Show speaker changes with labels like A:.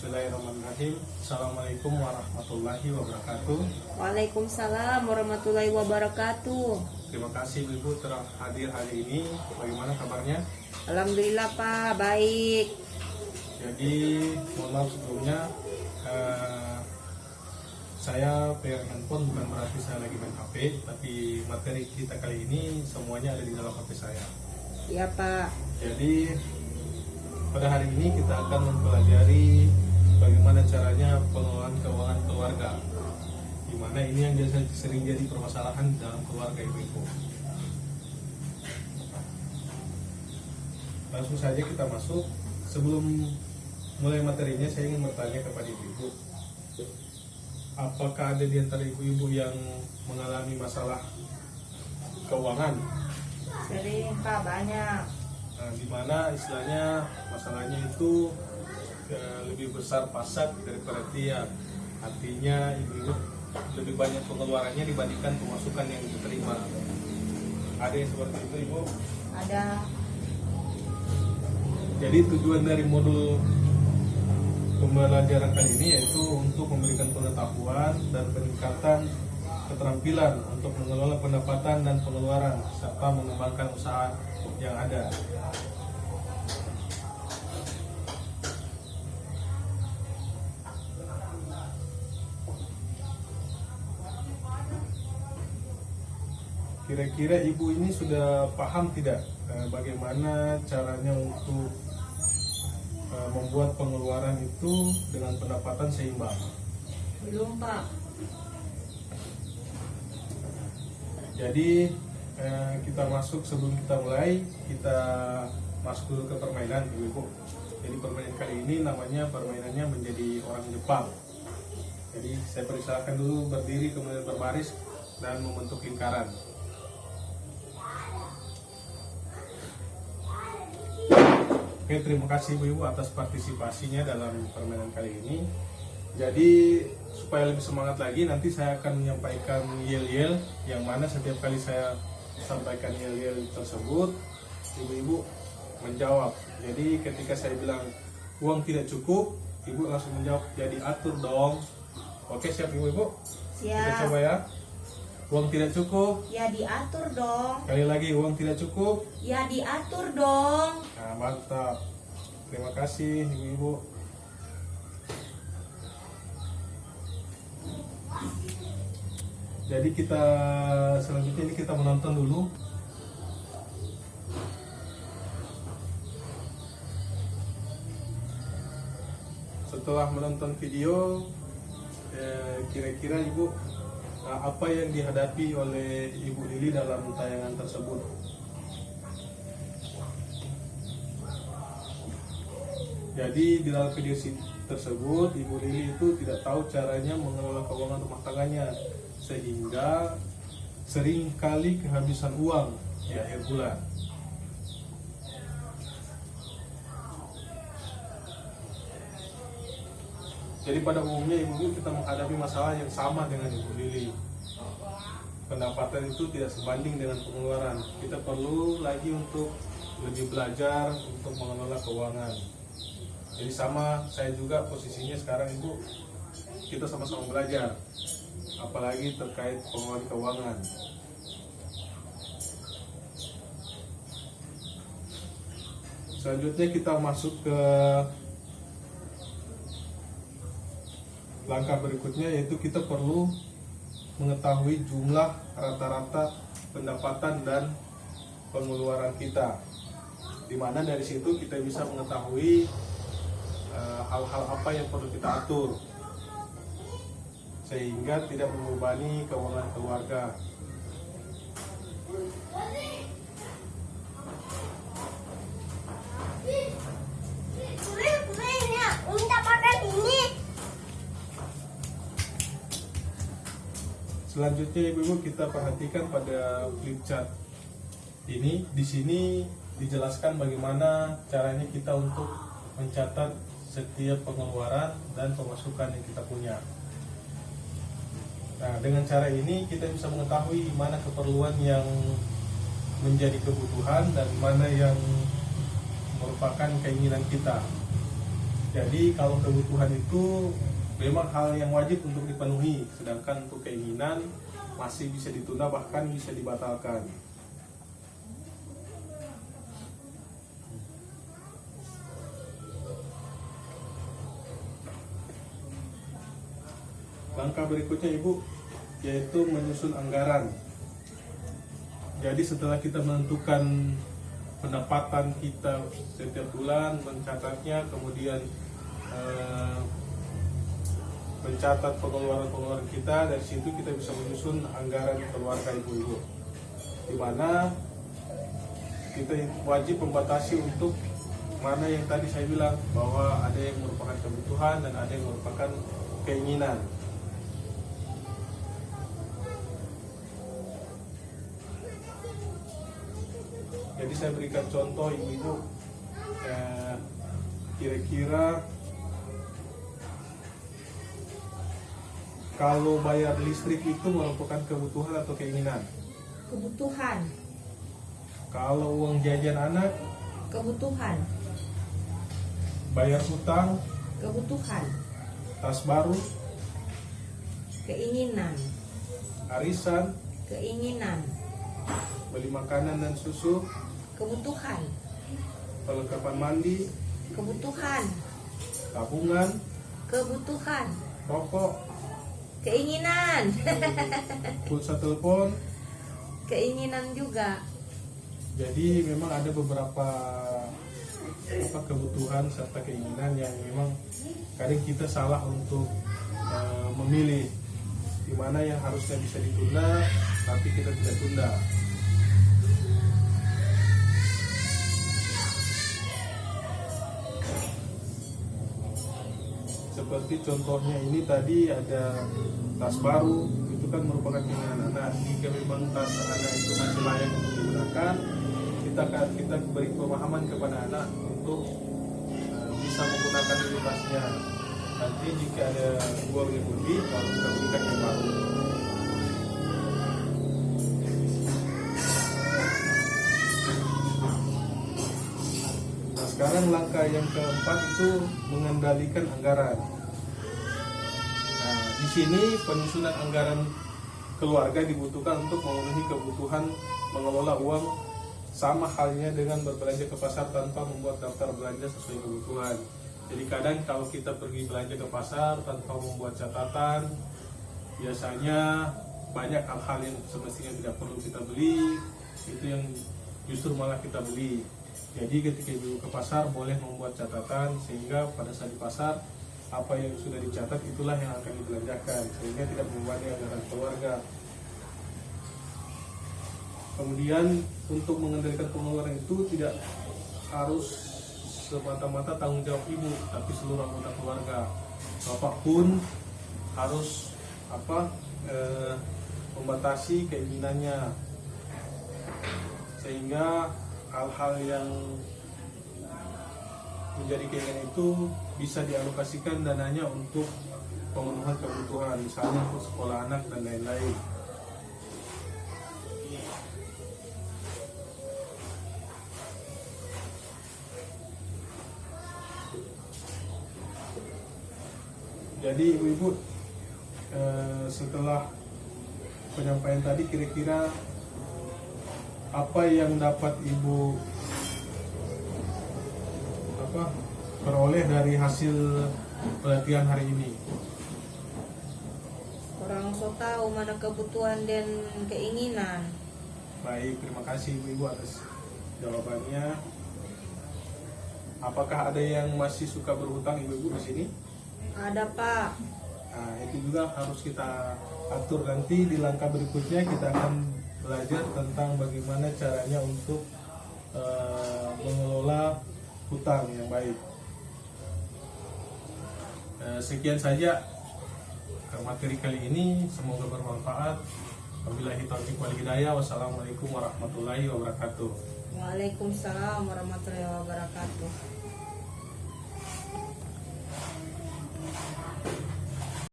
A: Bismillahirrahmanirrahim. Assalamualaikum warahmatullahi wabarakatuh.
B: Waalaikumsalam warahmatullahi wabarakatuh.
A: Terima kasih Ibu telah hadir hari ini. Bagaimana kabarnya?
B: Alhamdulillah Pak, baik.
A: Jadi mohon maaf sebelumnya, saya pegang handphone bukan berarti saya lagi main HP, tapi materi kita kali ini semuanya ada di dalam HP saya.
B: Ya Pak.
A: Jadi pada hari ini kita akan mempelajari bagaimana caranya pengelolaan keuangan keluarga, di mana ini yang biasa sering jadi permasalahan dalam keluarga ibu-ibu. Langsung saja kita masuk. Sebelum mulai materinya, saya ingin bertanya kepada ibu-ibu, apakah ada di antara ibu-ibu yang mengalami masalah keuangan?
B: Sering Pak, banyak.
A: Nah, di mana istilahnya masalahnya itu lebih besar pasak daripada tiang. Artinya ibu-ibu lebih banyak pengeluarannya dibandingkan pemasukan yang diterima. Ada yang seperti itu Ibu?
B: Ada.
A: Jadi tujuan dari modul pembelajaran kali ini yaitu untuk memberikan pengetahuan dan peningkatan keterampilan untuk mengelola pendapatan dan pengeluaran serta mengembangkan usaha yang ada. Kira-kira ibu ini sudah paham tidak bagaimana caranya untuk membuat pengeluaran itu dengan pendapatan seimbang?
B: Belum Pak.
A: Jadi kita masuk, sebelum kita mulai, kita masuk dulu ke permainan ibu-ibu. Jadi permainan kali ini namanya permainannya menjadi orang Jepang. Jadi saya persilakan dulu berdiri kemudian berbaris dan membentuk lingkaran. Oke, terima kasih ibu-ibu atas partisipasinya dalam permainan kali ini. Jadi supaya lebih semangat lagi, nanti saya akan menyampaikan yel-yel, yang mana setiap kali saya sampaikan yel-yel tersebut, ibu-ibu menjawab. Jadi ketika saya bilang uang tidak cukup, ibu langsung menjawab, jadi atur dong. Oke, siap ibu-ibu?
B: Siap.
A: Kita coba ya. Uang tidak cukup.
B: Ya diatur dong.
A: Kali lagi, uang tidak cukup.
B: Ya diatur dong.
A: Nah, mantap. Terima kasih ibu-ibu. Jadi kita selanjutnya ini kita menonton dulu. Setelah menonton video, kira-kira ibu apa yang dihadapi oleh Ibu Lili dalam tayangan tersebut? Jadi di dalam video tersebut Ibu Lili itu tidak tahu caranya mengelola keuangan rumah tangganya, sehingga sering kali kehabisan uang di akhir bulan. Jadi pada umumnya ibu-ibu kita menghadapi masalah yang sama dengan Ibu Lili. Pendapatan itu tidak sebanding dengan pengeluaran. Kita perlu lagi untuk lebih belajar untuk mengelola keuangan. Jadi sama saya juga posisinya sekarang ibu, kita sama-sama belajar, apalagi terkait pengelolaan keuangan. Selanjutnya kita masuk ke langkah berikutnya, yaitu kita perlu mengetahui jumlah rata-rata pendapatan dan pengeluaran kita, dimana dari situ kita bisa mengetahui hal-hal apa yang perlu kita atur sehingga tidak membebani keuangan keluarga. Selanjutnya ibu-ibu kita perhatikan pada flip chart ini. Di sini dijelaskan bagaimana caranya kita untuk mencatat setiap pengeluaran dan pemasukan yang kita punya. Nah, dengan cara ini kita bisa mengetahui mana keperluan yang menjadi kebutuhan dan mana yang merupakan keinginan kita. Jadi kalau kebutuhan itu memang hal yang wajib untuk dipenuhi, sedangkan untuk keinginan masih bisa ditunda bahkan bisa dibatalkan. Langkah berikutnya Ibu yaitu menyusun anggaran. Jadi setelah kita menentukan pendapatan kita setiap bulan, mencatatnya, kemudian mencatat pengeluaran kita, dari situ kita bisa menyusun anggaran keluarga ibu-ibu, di mana kita wajib membatasi untuk mana yang tadi saya bilang bahwa ada yang merupakan kebutuhan dan ada yang merupakan keinginan. Jadi saya berikan contoh ibu-ibu, kira-kira kalau bayar listrik itu merupakan kebutuhan atau keinginan?
B: Kebutuhan.
A: Kalau uang jajan anak?
B: Kebutuhan.
A: Bayar hutang?
B: Kebutuhan.
A: Tas baru?
B: Keinginan.
A: Arisan?
B: Keinginan.
A: Beli makanan dan susu?
B: Kebutuhan.
A: Perlengkapan mandi?
B: Kebutuhan.
A: Tabungan?
B: Kebutuhan.
A: Rokok?
B: Keinginan.
A: Pulsa telepon?
B: Keinginan juga.
A: Jadi memang ada beberapa kebutuhan serta keinginan yang memang kadang kita salah untuk memilih, di mana yang harusnya bisa ditunda tapi kita tidak tunda. Seperti contohnya ini tadi ada tas baru, itu kan merupakan keinginan anak. Jika memang tas anak itu masih layak untuk digunakan, kita beri pemahaman kepada anak untuk bisa menggunakan dulu tasnya. Nanti jika ada uang yang lebih, baru kita berikan yang baru. Nah, sekarang langkah yang keempat itu mengendalikan anggaran. Nah, di sini penyusunan anggaran keluarga dibutuhkan untuk memenuhi kebutuhan mengelola uang, sama halnya dengan berbelanja ke pasar tanpa membuat daftar belanja sesuai kebutuhan. Jadi kadang kalau kita pergi belanja ke pasar tanpa membuat catatan, biasanya banyak hal-hal yang semestinya tidak perlu kita beli, itu yang justru malah kita beli. Jadi ketika ibu ke pasar boleh membuat catatan, sehingga pada saat di pasar apa yang sudah dicatat itulah yang akan dibelanjakan, sehingga tidak membebani anggaran keluarga. Kemudian untuk mengendalikan pengeluaran itu tidak harus semata-mata tanggung jawab ibu, tapi seluruh anggota keluarga. Bapak pun harus membatasi keinginannya, sehingga hal-hal yang menjadi keinginan itu bisa dialokasikan dananya untuk pemenuhan kebutuhan, misalnya untuk sekolah anak dan lain-lain. Jadi ibu-ibu, setelah penyampaian tadi, kira-kira apa yang dapat ibu peroleh dari hasil pelatihan hari ini?
B: Orang so tahu mana kebutuhan dan keinginan.
A: Baik, terima kasih ibu-ibu atas jawabannya. Apakah ada yang masih suka berhutang ibu-ibu di sini?
B: Ada, Pak.
A: Nah, itu juga harus kita atur. Nanti di langkah berikutnya kita akan belajar tentang bagaimana caranya untuk mengelola hutang yang baik. Sekian saja materi kali ini, semoga bermanfaat. Wabillahi taufiq wal hidayah. Wassalamualaikum warahmatullahi wabarakatuh.
B: Waalaikumsalam warahmatullahi wabarakatuh.